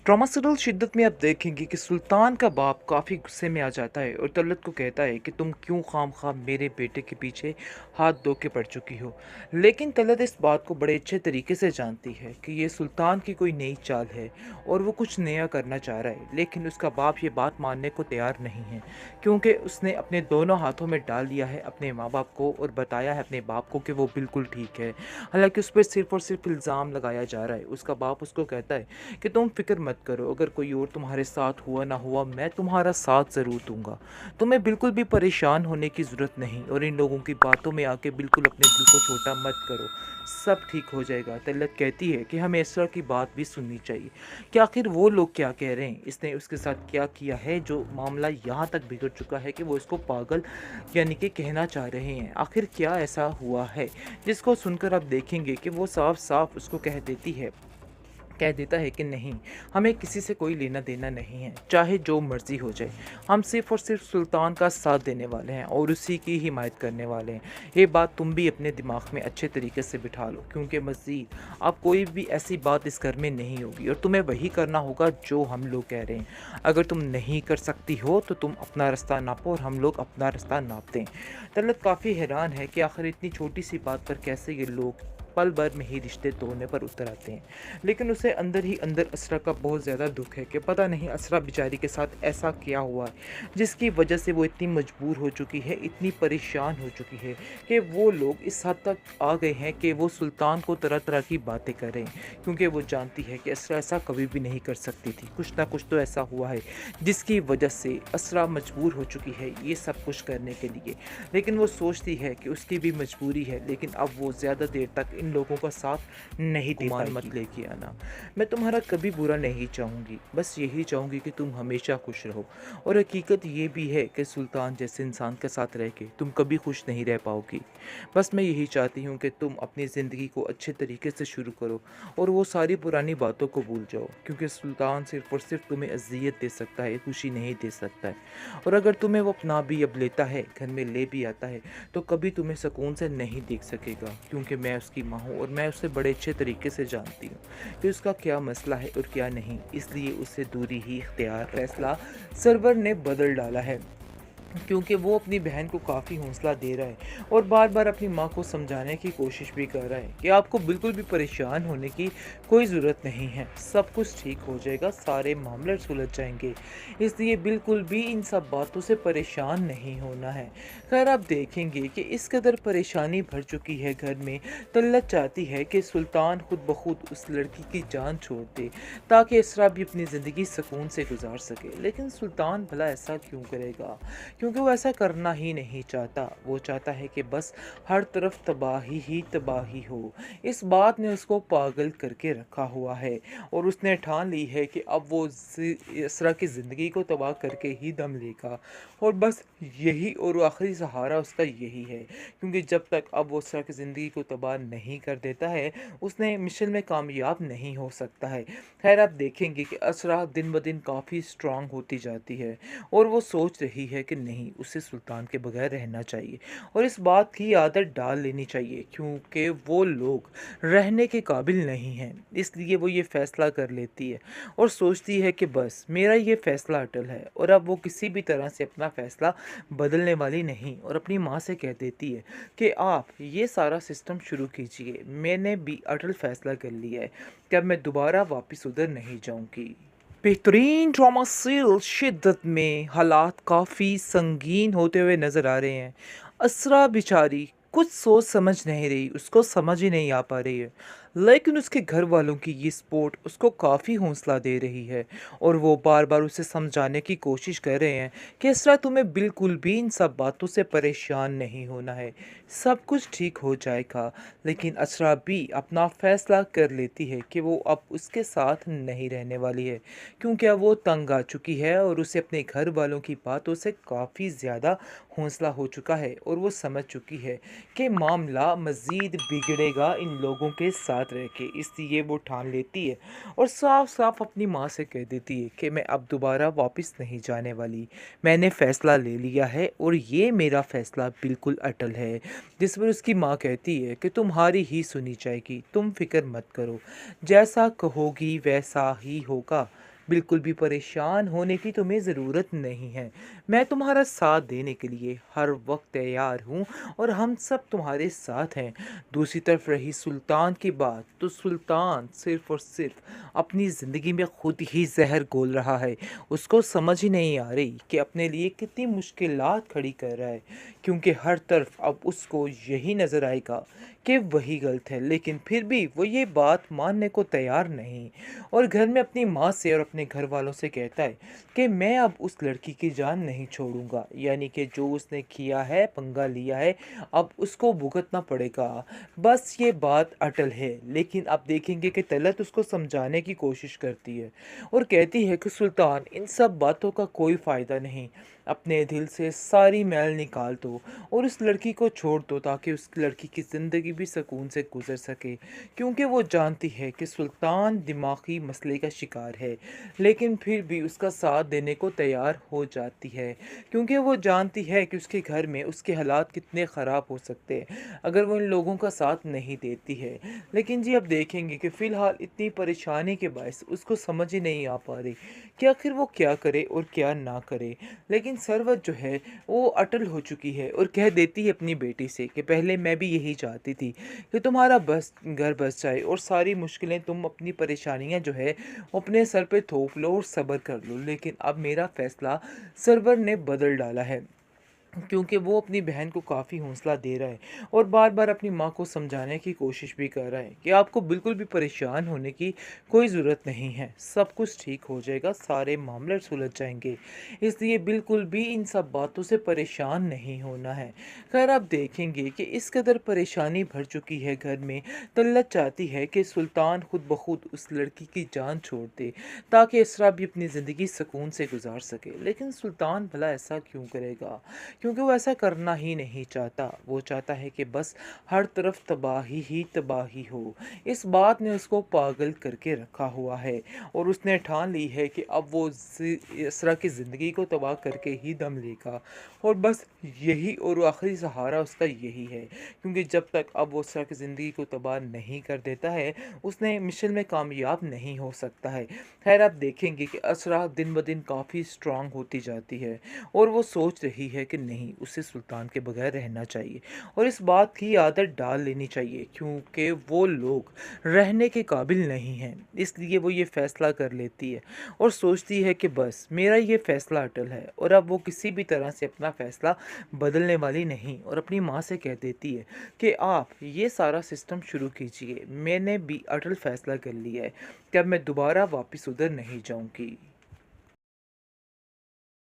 Drama serial शिद्दत में आप देखेंगे कि सुल्तान का बाप काफ़ी गुस्से में आ जाता है और तलत को कहता है कि तुम क्यों खामखा मेरे बेटे के पीछे हाथ धो के पड़ चुकी हो। लेकिन तलत इस बात को बड़े अच्छे तरीके से जानती है कि ये सुल्तान की कोई नई चाल है और वो कुछ नया करना चाह रहा है, लेकिन उसका बाप ये बात मानने को तैयार नहीं है, क्योंकि उसने अपने दोनों हाथों में डाल दिया है अपने माँ बाप को और बताया है अपने बाप को कि वो बिल्कुल ठीक है। हालांकि उस पर सिर्फ और सिर्फ इल्ज़ाम लगाया जा रहा है। उसका बाप उसको कहता है कि तुम फिक्र मत करो, अगर कोई और तुम्हारे साथ हुआ ना हुआ मैं तुम्हारा साथ ज़रूर दूंगा। तुम्हें बिल्कुल भी परेशान होने की ज़रूरत नहीं और इन लोगों की बातों में आके बिल्कुल अपने दिल को छोटा मत करो, सब ठीक हो जाएगा। तलत कहती है कि हमें इसरा की बात भी सुननी चाहिए कि आखिर वो लोग क्या कह रहे हैं, इसने उसके साथ क्या किया है जो मामला यहाँ तक बिगड़ चुका है कि वो इसको पागल यानी कि कहना चाह रहे हैं। आखिर क्या ऐसा हुआ है जिसको सुनकर आप देखेंगे कि वो साफ साफ उसको कह देता है कि नहीं, हमें किसी से कोई लेना देना नहीं है, चाहे जो मर्ज़ी हो जाए। हम सिर्फ़ और सिर्फ सुल्तान का साथ देने वाले हैं और उसी की हिमायत करने वाले हैं। ये बात तुम भी अपने दिमाग में अच्छे तरीके से बिठा लो, क्योंकि मज़ीद अब कोई भी ऐसी बात इस घर में नहीं होगी और तुम्हें वही करना होगा जो हम लोग कह रहे हैं। अगर तुम नहीं कर सकती हो तो तुम अपना रास्ता नापो और हम लोग अपना रास्ता नापते हैं। तलत काफ़ी हैरान है कि आखिर इतनी छोटी सी बात पर कैसे ये लोग पल भर में ही रिश्ते तोड़ने पर उतर आते हैं। लेकिन उसे अंदर ही अंदर असरा का बहुत ज़्यादा दुख है कि पता नहीं असरा बेचारी के साथ ऐसा क्या हुआ है जिसकी वजह से वो इतनी मजबूर हो चुकी है, इतनी परेशान हो चुकी है कि वो लोग इस हद तक आ गए हैं कि वो सुल्तान को तरह तरह की बातें कर रहे हैं, क्योंकि वो जानती है कि असरा ऐसा कभी भी नहीं कर सकती थी। कुछ ना कुछ तो ऐसा हुआ है जिसकी वजह से असरा मजबूर हो चुकी है ये सब कुछ करने के लिए। लेकिन वो सोचती है कि उसकी भी मजबूरी है, लेकिन अब वो ज़्यादा देर तक इन लोगों का साथ नहीं दे पाएगी। मत लेके आना, मैं तुम्हारा कभी बुरा नहीं चाहूँगी, बस यही चाहूँगी कि तुम हमेशा खुश रहो। और हकीकत ये भी है कि सुल्तान जैसे इंसान के साथ रह के तुम कभी खुश नहीं रह पाओगी। बस मैं यही चाहती हूँ कि तुम अपनी ज़िंदगी को अच्छे तरीके से शुरू करो और वो सारी पुरानी बातों को भूल जाओ, क्योंकि सुल्तान सिर्फ और सिर्फ तुम्हें अजियत दे सकता है, खुशी नहीं दे सकता है। और अगर तुम्हें वो अपना भी अब लेता है, घर में ले भी आता है, तो कभी तुम्हें सुकून से नहीं देख सकेगा, क्योंकि मैं उसकी माँ हूँ और मैं उसे बड़े अच्छे तरीके से जानती हूँ कि उसका क्या मसला है और क्या नहीं। इसलिए उससे दूरी ही इख्तियार। फैसला सरवर ने बदल डाला है, क्योंकि वो अपनी बहन को काफ़ी हौसला दे रहा है और बार बार अपनी माँ को समझाने की कोशिश भी कर रहा है कि आपको बिल्कुल भी परेशान होने की कोई ज़रूरत नहीं है, सब कुछ ठीक हो जाएगा, सारे मामले सुलझ जाएंगे। इसलिए बिल्कुल भी इन सब बातों से परेशान नहीं होना है। खैर आप देखेंगे कि इस कदर परेशानी भर चुकी है घर में, तल्लत चाहती है कि सुल्तान खुद ब खुद उस लड़की की जान छोड़ दे ताकि इसरा भी अपनी ज़िंदगी सुकून से गुजार सके। लेकिन सुल्तान भला ऐसा क्यों करेगा, क्योंकि वो ऐसा करना ही नहीं चाहता। वो चाहता है कि बस हर तरफ तबाही ही तबाही हो। इस बात ने उसको पागल करके रखा हुआ है और उसने ठान ली है कि अब वो इसरा की ज़िंदगी को तबाह करके ही दम लेगा और बस यही और आखिरी सहारा उसका यही है, क्योंकि जब तक अब वो इसरा की ज़िंदगी को तबाह नहीं कर देता है उसने मिशन में कामयाब नहीं हो सकता है। खैर आप देखेंगे कि असरा दिन ब दिन काफ़ी स्ट्रांग होती जाती है और वो सोच रही है कि नहीं, उसे सुल्तान के बगैर रहना चाहिए और इस बात की आदत डाल लेनी चाहिए, क्योंकि वो लोग रहने के काबिल नहीं हैं। इसलिए वो ये फ़ैसला कर लेती है और सोचती है कि बस मेरा ये फ़ैसला अटल है और अब वो किसी भी तरह से अपना फ़ैसला बदलने वाली नहीं। और अपनी माँ से कह देती है कि आप ये सारा सिस्टम शुरू कीजिए, मैंने भी अटल फ़ैसला कर लिया है कि अब मैं दोबारा वापस उधर नहीं जाऊँगी। बेहतरीन ड्रामा सीरियल शिद्दत में हालात काफ़ी संगीन होते हुए नज़र आ रहे हैं। असरा बेचारी कुछ सोच समझ नहीं रही, उसको समझ ही नहीं आ पा रही है, लेकिन उसके घर वालों की ये सपोर्ट उसको काफ़ी हौसला दे रही है और वो बार बार उसे समझाने की कोशिश कर रहे हैं कि असरा तुम्हें बिल्कुल भी इन सब बातों से परेशान नहीं होना है, सब कुछ ठीक हो जाएगा। लेकिन असरा भी अपना फ़ैसला कर लेती है कि वो अब उसके साथ नहीं रहने वाली है, क्योंकि अब वो तंग आ चुकी है और उसे अपने घर वालों की बातों से काफ़ी ज़्यादा हौसला हो चुका है और वो समझ चुकी है कि मामला मज़ीद बिगड़ेगा इन लोगों के साथ रह के। इसलिए वो ठान लेती है और साफ साफ अपनी माँ से कह देती है कि मैं अब दोबारा वापस नहीं जाने वाली, मैंने फ़ैसला ले लिया है और ये मेरा फ़ैसला बिल्कुल अटल है। जिस पर उसकी माँ कहती है कि तुम्हारी ही सुनी जाएगी, तुम फिक्र मत करो, जैसा कहोगी वैसा ही होगा, बिल्कुल भी परेशान होने की तुम्हें ज़रूरत नहीं है। मैं तुम्हारा साथ देने के लिए हर वक्त तैयार हूँ और हम सब तुम्हारे साथ हैं। दूसरी तरफ रही सुल्तान की बात, तो सुल्तान सिर्फ़ और सिर्फ़ अपनी ज़िंदगी में खुद ही ज़हर घोल रहा है। उसको समझ ही नहीं आ रही कि अपने लिए कितनी मुश्किलात खड़ी कर रहा है, क्योंकि हर तरफ अब उसको यही नज़र आएगा कि वही गलत है, लेकिन फिर भी वो ये बात मानने को तैयार नहीं। और घर में अपनी माँ से और अपने घर वालों से कहता है कि मैं अब उस लड़की की जान नहीं छोड़ूंगा, यानी कि जो उसने किया है, पंगा लिया है, अब उसको भुगतना पड़ेगा। बस ये बात अटल है। लेकिन आप देखेंगे कि तलत उसको समझाने की कोशिश करती है और कहती है कि सुल्तान, इन सब बातों का कोई फ़ायदा नहीं। अपने दिल से सारी मैल निकाल दो और उस लड़की को छोड़ दो, ताकि उस लड़की की ज़िंदगी भी सुकून से गुजर सके, क्योंकि वो जानती है कि सुल्तान दिमागी मसले का शिकार है। लेकिन फिर भी उसका साथ देने को तैयार हो जाती है, क्योंकि वो जानती है कि उसके घर में उसके हालात कितने ख़राब हो सकते हैं अगर वो इन लोगों का साथ नहीं देती है। लेकिन जी, अब देखेंगे कि फ़िलहाल इतनी परेशानी के बायस उसको समझ ही नहीं आ पा रही कि आखिर वो क्या करे और क्या ना करे। लेकिन सरवत जो है वो अटल हो चुकी है और कह देती है अपनी बेटी से कि पहले मैं भी यही चाहती थी कि तुम्हारा बस घर बस जाए और सारी मुश्किलें, तुम अपनी परेशानियां जो है वो अपने सर पे थोप लो और सब्र कर लो। लेकिन अब मेरा फैसला सरवर ने बदल डाला है, क्योंकि वो अपनी बहन को काफ़ी हौसला दे रहा है और बार बार अपनी माँ को समझाने की कोशिश भी कर रहा है कि आपको बिल्कुल भी परेशान होने की कोई ज़रूरत नहीं है, सब कुछ ठीक हो जाएगा, सारे मामले सुलझ जाएंगे। इसलिए बिल्कुल भी इन सब बातों से परेशान नहीं होना है। खैर, आप देखेंगे कि इस कदर परेशानी भर चुकी है घर में, तल्लत चाहती है कि सुल्तान खुद ब खुद उस लड़की की जान छोड़ दे, ताकि इसरा भी अपनी ज़िंदगी सुकून से गुजार सके। लेकिन सुल्तान भला ऐसा क्यों करेगा? क्योंकि वो ऐसा करना ही नहीं चाहता। वो चाहता है कि बस हर तरफ तबाही ही तबाही हो। इस बात ने उसको पागल करके रखा हुआ है और उसने ठान ली है कि अब वो इसरा की ज़िंदगी को तबाह करके ही दम लेगा। और बस यही और आखिरी सहारा उसका यही है, क्योंकि जब तक अब वो इसरा की ज़िंदगी को तबाह नहीं कर देता है, उसने मिशन में कामयाब नहीं हो सकता है। खैर, आप देखेंगे कि असरा दिन ब दिन काफ़ी स्ट्रांग होती जाती है और वो सोच रही है कि नहीं, उसे सुल्तान के बगैर रहना चाहिए और इस बात की आदत डाल लेनी चाहिए, क्योंकि वो लोग रहने के काबिल नहीं हैं। इसलिए वो ये फ़ैसला कर लेती है और सोचती है कि बस मेरा ये फ़ैसला अटल है और अब वो किसी भी तरह से अपना फ़ैसला बदलने वाली नहीं। और अपनी माँ से कह देती है कि आप ये सारा सिस्टम शुरू कीजिए, मैंने भी अटल फ़ैसला कर लिया है कि अब मैं दोबारा वापस उधर नहीं जाऊँगी।